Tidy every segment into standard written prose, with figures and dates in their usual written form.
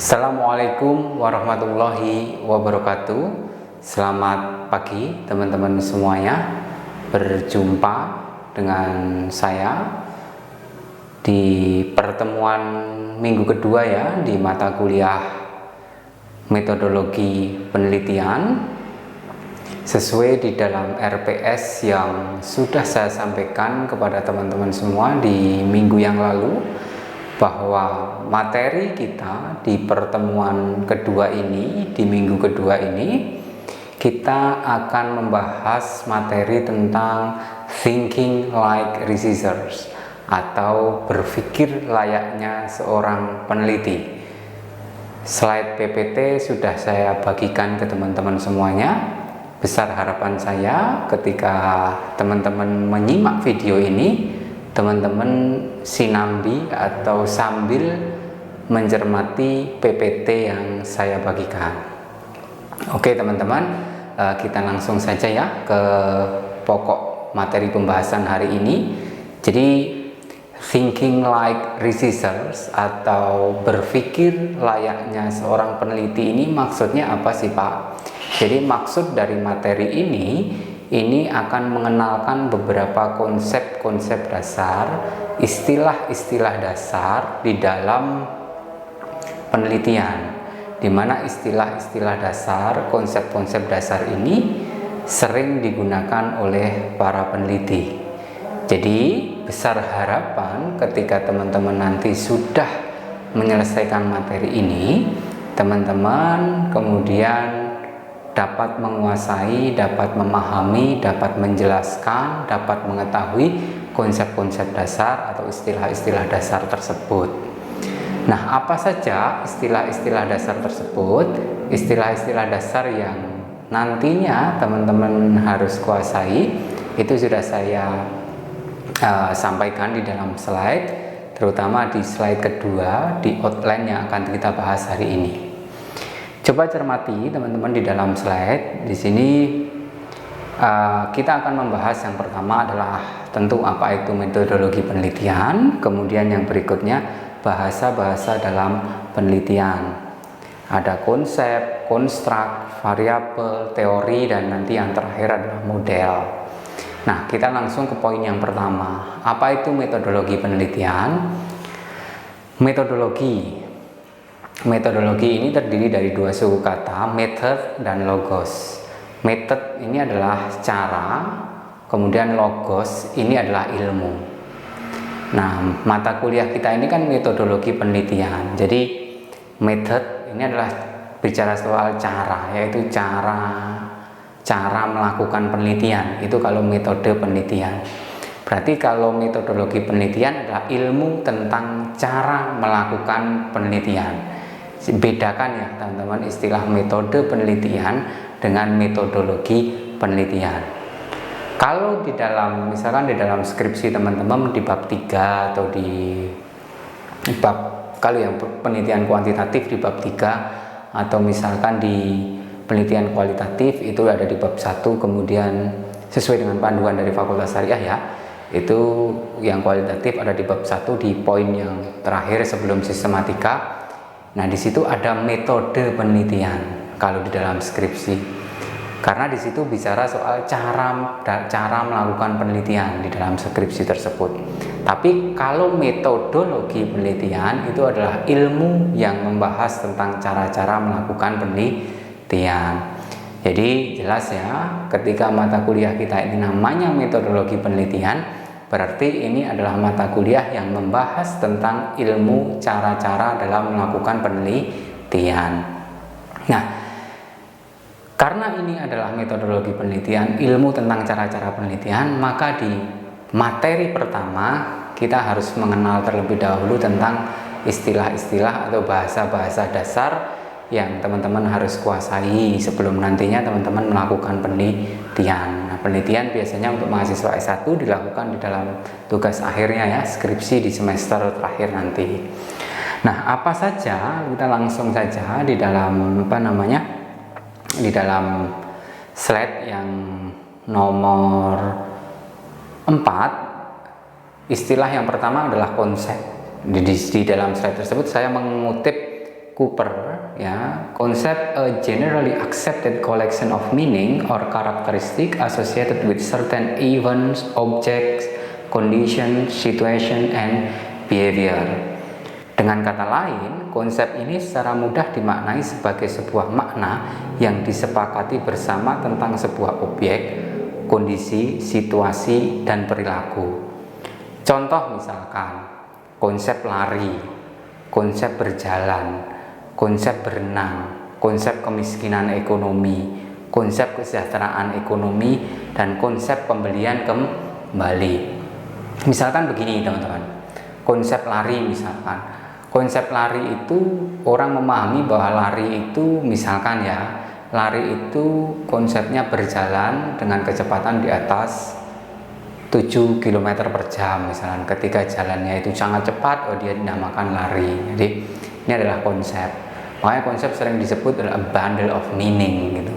Assalamualaikum warahmatullahi wabarakatuh. Selamat pagi teman-teman semuanya. Berjumpa dengan saya di pertemuan minggu kedua ya di mata kuliah metodologi penelitian sesuai di dalam RPS yang sudah saya sampaikan kepada teman-teman semua di minggu yang lalu, bahwa materi kita di pertemuan kedua ini, di minggu kedua ini, kita akan membahas materi tentang thinking like researchers atau berpikir layaknya seorang peneliti. Slide PPT sudah saya bagikan ke teman-teman semuanya. Besar harapan saya ketika teman-teman menyimak video ini, teman-teman sinambi atau sambil mencermati PPT yang saya bagikan. Oke teman-teman, kita langsung saja ya ke pokok materi pembahasan hari ini. Jadi thinking like researchers atau berpikir layaknya seorang peneliti ini maksudnya apa sih Pak? Jadi maksud dari materi ini akan mengenalkan beberapa konsep-konsep dasar, istilah-istilah dasar di dalam penelitian, di mana istilah-istilah dasar, konsep-konsep dasar ini sering digunakan oleh para peneliti. Jadi besar harapan ketika teman-teman nanti sudah menyelesaikan materi ini, teman-teman kemudian dapat menguasai, dapat memahami, dapat menjelaskan, dapat mengetahui konsep-konsep dasar atau istilah-istilah dasar tersebut. Nah, apa saja istilah-istilah dasar tersebut? Istilah-istilah dasar yang nantinya teman-teman harus kuasai itu sudah saya sampaikan di dalam slide, terutama di slide kedua di outline yang akan kita bahas hari ini. Coba cermati teman-teman di dalam slide. Di sini kita akan membahas yang pertama adalah tentu apa itu metodologi penelitian, kemudian yang berikutnya bahasa-bahasa dalam penelitian. Ada konsep, konstruk, variabel, teori, dan nanti yang terakhir adalah model. Nah, kita langsung ke poin yang pertama. Apa itu metodologi penelitian? Metodologi ini terdiri dari dua suku kata, method dan logos. Method ini adalah cara, kemudian logos ini adalah ilmu. Nah, mata kuliah kita ini kan metodologi penelitian. Jadi method ini adalah bicara soal cara, yaitu cara melakukan penelitian. Itu kalau metode penelitian. Berarti kalau metodologi penelitian adalah ilmu tentang cara melakukan penelitian. Bedakan ya teman-teman istilah metode penelitian dengan metodologi penelitian. Kalau di dalam, misalkan di dalam skripsi teman-teman di bab 3 atau di bab, kalau yang penelitian kuantitatif di bab 3, atau misalkan di penelitian kualitatif itu ada di bab 1, kemudian sesuai dengan panduan dari Fakultas Syariah ya, itu yang kualitatif ada di bab 1 di poin yang terakhir sebelum sistematika. Nah, di situ ada metode penelitian kalau di dalam skripsi. Karena di situ bicara soal cara melakukan penelitian di dalam skripsi tersebut. Tapi kalau metodologi penelitian itu adalah ilmu yang membahas tentang cara-cara melakukan penelitian. Jadi jelas ya, ketika mata kuliah kita ini namanya metodologi penelitian, berarti ini adalah mata kuliah yang membahas tentang ilmu cara-cara dalam melakukan penelitian. Nah, karena ini adalah metodologi penelitian, ilmu tentang cara-cara penelitian, maka di materi pertama kita harus mengenal terlebih dahulu tentang istilah-istilah atau bahasa-bahasa dasar yang teman-teman harus kuasai sebelum nantinya teman-teman melakukan penelitian. Nah, penelitian biasanya untuk mahasiswa S1 dilakukan di dalam tugas akhirnya ya, skripsi di semester terakhir nanti. Nah, apa saja? Kita langsung saja di dalam di dalam slide yang nomor 4. Istilah yang pertama adalah konsep. Di dalam slide tersebut saya mengutip Cooper, ya, konsep a generally accepted collection of meaning or characteristic associated with certain events, objects, conditions, situation, and behavior. Dengan kata lain, konsep ini secara mudah dimaknai sebagai sebuah makna yang disepakati bersama tentang sebuah objek, kondisi, situasi, dan perilaku. Contoh misalkan, konsep lari, konsep berjalan, konsep berenang, konsep kemiskinan ekonomi, konsep kesejahteraan ekonomi, dan konsep pembelian kembali. Misalkan begini teman-teman, konsep lari misalkan. Konsep lari itu orang memahami bahwa lari itu misalkan ya, lari itu konsepnya berjalan dengan kecepatan di atas 7 km per jam misalkan. Ketika jalannya itu sangat cepat, dia dinamakan lari. Jadi ini adalah konsep. Makanya konsep sering disebut adalah a bundle of meaning gitu.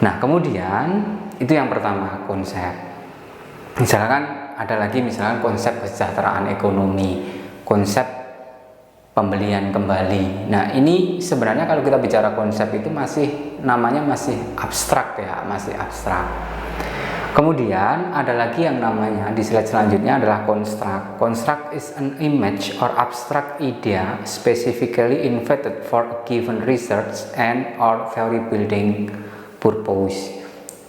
Nah, kemudian itu yang pertama, konsep. Misalkan ada lagi misalkan konsep kesejahteraan ekonomi, konsep pembelian kembali. Nah, ini sebenarnya kalau kita bicara konsep itu masih namanya masih abstrak ya, masih abstrak. Kemudian ada lagi yang namanya di slide selanjutnya adalah construct. Construct is an image or abstract idea specifically invented for a given research and or theory building purpose.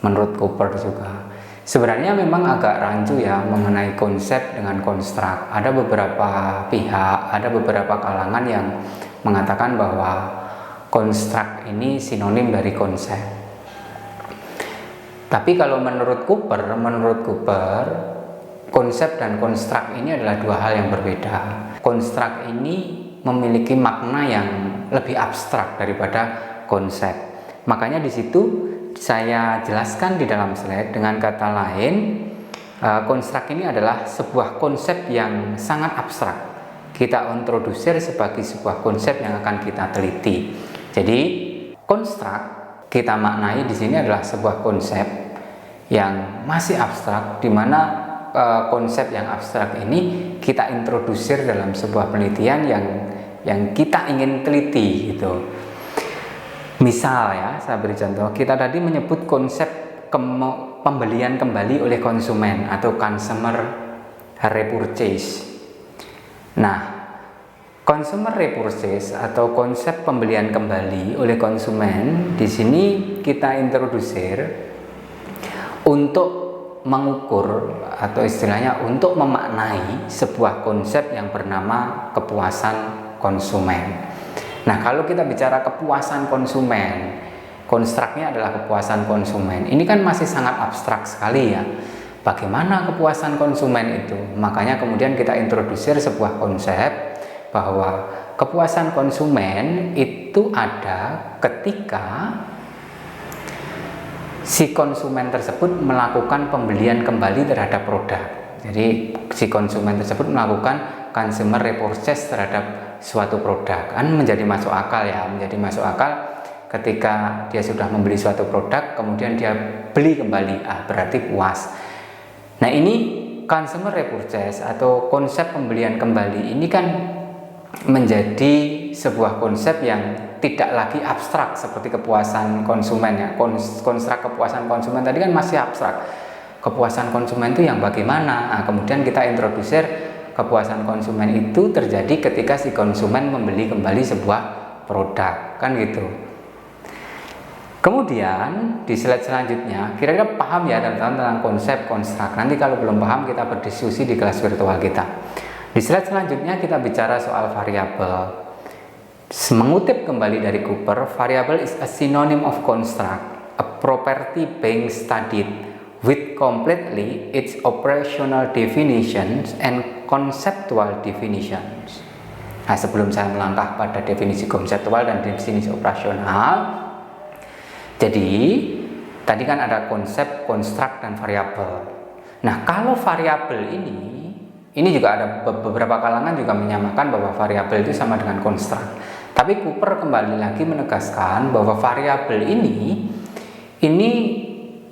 Menurut Cooper juga. Sebenarnya memang agak rancu ya mengenai konsep dengan construct. Ada beberapa pihak, ada beberapa kalangan yang mengatakan bahwa construct ini sinonim dari konsep. Tapi kalau menurut Cooper, konsep dan konstruk ini adalah dua hal yang berbeda. Konstruk ini memiliki makna yang lebih abstrak daripada konsep. Makanya di situ saya jelaskan di dalam slide dengan kata lain, konstruk ini adalah sebuah konsep yang sangat abstrak. Kita introdusir sebagai sebuah konsep yang akan kita teliti. Jadi konstruk kita maknai di sini adalah sebuah konsep yang masih abstrak, di mana konsep yang abstrak ini kita introdusir dalam sebuah penelitian yang kita ingin teliti gitu. Misal ya, saya beri contoh, kita tadi menyebut konsep pembelian kembali oleh konsumen atau consumer repurchase. Nah, consumer repurchase atau konsep pembelian kembali oleh konsumen di sini kita introdusir untuk mengukur atau istilahnya untuk memaknai sebuah konsep yang bernama kepuasan konsumen. Nah, kalau kita bicara kepuasan konsumen, konstruknya adalah kepuasan konsumen. Ini kan masih sangat abstrak sekali ya. Bagaimana kepuasan konsumen itu? Makanya kemudian kita introdusir sebuah konsep bahwa kepuasan konsumen itu ada ketika si konsumen tersebut melakukan pembelian kembali terhadap produk. Jadi si konsumen tersebut melakukan consumer repurchase terhadap suatu produk. Kan menjadi masuk akal ya, menjadi masuk akal ketika dia sudah membeli suatu produk kemudian dia beli kembali, berarti puas. Nah, ini consumer repurchase atau konsep pembelian kembali ini kan menjadi sebuah konsep yang tidak lagi abstrak seperti kepuasan konsumen ya. Konstruk kepuasan konsumen tadi kan masih abstrak. Kepuasan konsumen itu yang bagaimana? Nah, kemudian kita introdusir kepuasan konsumen itu terjadi ketika si konsumen membeli kembali sebuah produk, kan gitu. Kemudian di slide selanjutnya, kira-kira paham ya teman-teman tentang konsep konstruk. Nanti kalau belum paham kita berdiskusi di kelas virtual kita. Di slide selanjutnya kita bicara soal variabel. Mengutip kembali dari Cooper, variable is a synonym of construct, a property being studied with completely its operational definitions and conceptual definitions. Nah, sebelum saya melangkah pada definisi konseptual dan definisi operasional, jadi tadi kan ada konsep, construct, dan variabel. Nah, kalau variabel ini juga ada beberapa kalangan juga menyamakan bahwa variabel itu sama dengan construct. Tapi Cooper kembali lagi menegaskan bahwa variabel ini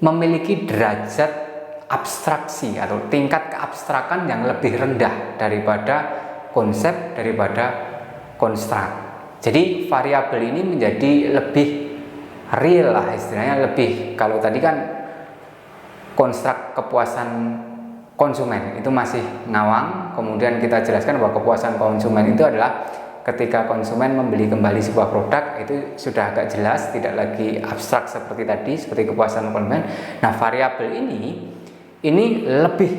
memiliki derajat abstraksi atau tingkat keabstrakan yang lebih rendah daripada konsep, daripada construct. Jadi variabel ini menjadi lebih real lah istilahnya, lebih, kalau tadi kan konstruk kepuasan konsumen itu masih ngawang, kemudian kita jelaskan bahwa kepuasan konsumen itu adalah ketika konsumen membeli kembali sebuah produk, itu sudah agak jelas, tidak lagi abstrak seperti tadi, seperti kepuasan konsumen. Nah, variabel ini lebih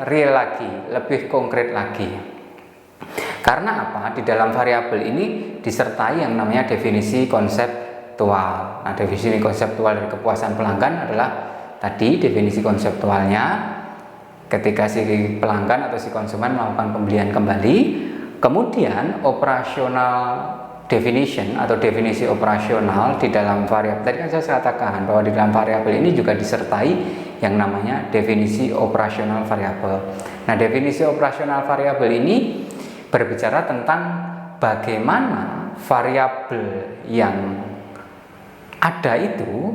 real lagi, lebih konkret lagi. Karena apa? Di dalam variabel ini disertai yang namanya definisi konseptual. Nah, definisi konseptual dari kepuasan pelanggan adalah tadi definisi konseptualnya ketika si pelanggan atau si konsumen melakukan pembelian kembali. Kemudian operasional definition atau definisi operasional di dalam variabel. Tadi kan saya katakan bahwa di dalam variabel ini juga disertai yang namanya definisi operasional variabel. Nah, definisi operasional variabel ini berbicara tentang bagaimana variabel yang ada itu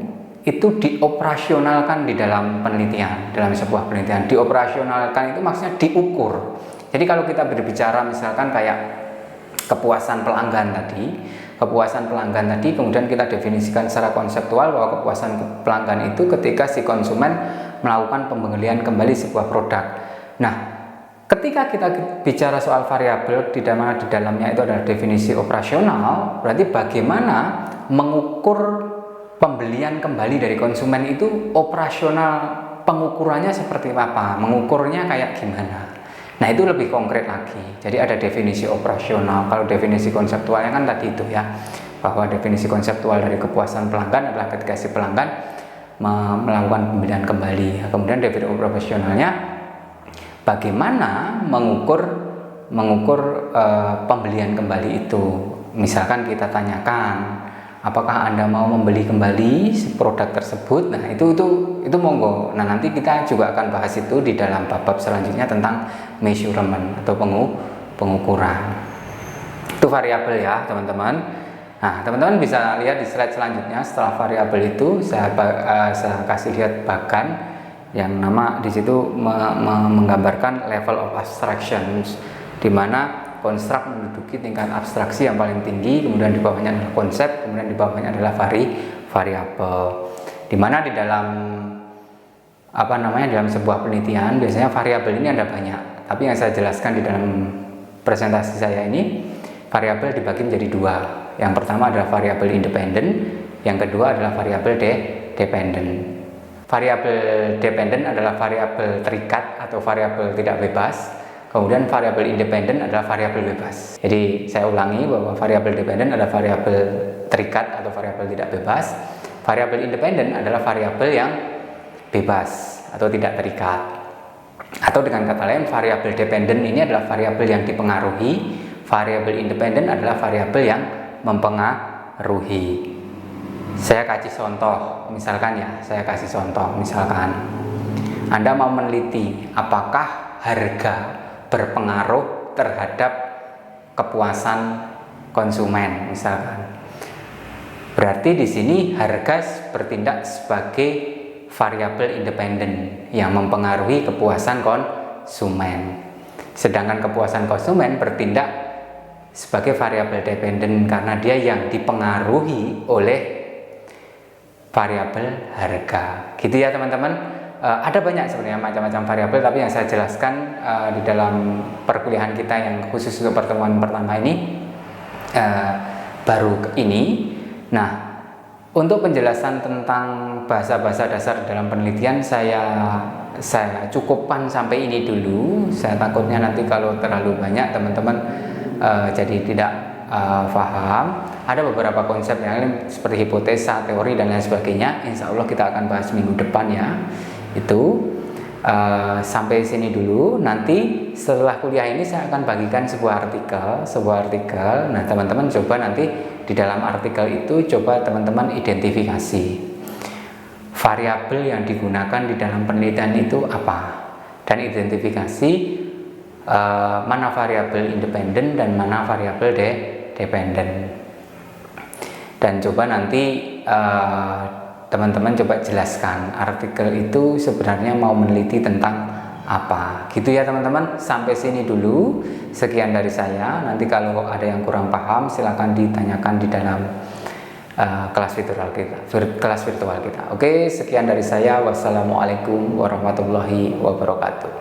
dioperasionalkan di dalam penelitian, dalam sebuah penelitian. Dioperasionalkan itu maksudnya diukur. Jadi kalau kita berbicara misalkan kayak kepuasan pelanggan tadi, kemudian kita definisikan secara konseptual bahwa kepuasan pelanggan itu ketika si konsumen melakukan pembelian kembali sebuah produk. Nah, ketika kita bicara soal variabel di dalamnya itu adalah definisi operasional, berarti bagaimana mengukur pembelian kembali dari konsumen itu operasional, pengukurannya seperti apa, mengukurnya kayak gimana. Nah, itu lebih konkret lagi. Jadi ada definisi operasional. Kalau definisi konseptualnya kan tadi itu ya, bahwa definisi konseptual dari kepuasan pelanggan adalah ketika si pelanggan melakukan pembelian kembali. Kemudian definisi operasionalnya bagaimana mengukur pembelian kembali itu. Misalkan kita tanyakan, apakah Anda mau membeli kembali produk tersebut? Nah, itu monggo. Nah, nanti kita juga akan bahas itu di dalam bab selanjutnya tentang measurement atau pengukuran. Itu variabel ya, teman-teman. Nah, teman-teman bisa lihat di slide selanjutnya. Setelah variabel itu saya kasih lihat bahkan yang nama di situ menggambarkan level of abstractions, di mana konstruk menduduki tingkat abstraksi yang paling tinggi, kemudian di bawahnya adalah konsep, kemudian di bawahnya adalah variabel. Di mana di dalam dalam sebuah penelitian biasanya variabel ini ada banyak, tapi yang saya jelaskan di dalam presentasi saya ini, variabel dibagi menjadi dua. Yang pertama adalah variabel independen, yang kedua adalah variabel dependen. Variabel dependen adalah variabel terikat atau variabel tidak bebas. Kemudian variabel independen adalah variabel bebas. Jadi saya ulangi bahwa variabel dependen adalah variabel terikat atau variabel tidak bebas. Variabel independen adalah variabel yang bebas atau tidak terikat. Atau dengan kata lain, variabel dependen ini adalah variabel yang dipengaruhi. Variabel independen adalah variabel yang mempengaruhi. Saya kasih contoh, misalkan Anda mau meneliti apakah harga berpengaruh terhadap kepuasan konsumen misalkan. Berarti di sini harga bertindak sebagai variabel independen yang mempengaruhi kepuasan konsumen. Sedangkan kepuasan konsumen bertindak sebagai variabel dependen karena dia yang dipengaruhi oleh variabel harga. Gitu ya, teman-teman. Ada banyak sebenarnya macam-macam variabel, tapi yang saya jelaskan di dalam perkuliahan kita yang khusus untuk pertemuan pertama ini baru ini. Nah, untuk penjelasan tentang bahasa-bahasa dasar dalam penelitian saya cukupkan sampai ini dulu. Saya takutnya nanti kalau terlalu banyak teman-teman jadi tidak paham. Ada beberapa konsep yang lain seperti hipotesa, teori dan lain sebagainya. Insya Allah kita akan bahas minggu depan ya. Itu sampai sini dulu. Nanti setelah kuliah ini saya akan bagikan sebuah artikel. Nah, teman-teman coba nanti di dalam artikel itu coba teman-teman identifikasi variabel yang digunakan di dalam penelitian itu apa, dan identifikasi mana variabel independen dan mana variabel dependen. Dan coba nanti teman-teman coba jelaskan artikel itu sebenarnya mau meneliti tentang apa. Gitu ya teman-teman, sampai sini dulu. Sekian dari saya. Nanti kalau ada yang kurang paham silahkan ditanyakan di dalam kelas virtual kita. Oke, sekian dari saya. Wassalamualaikum warahmatullahi wabarakatuh.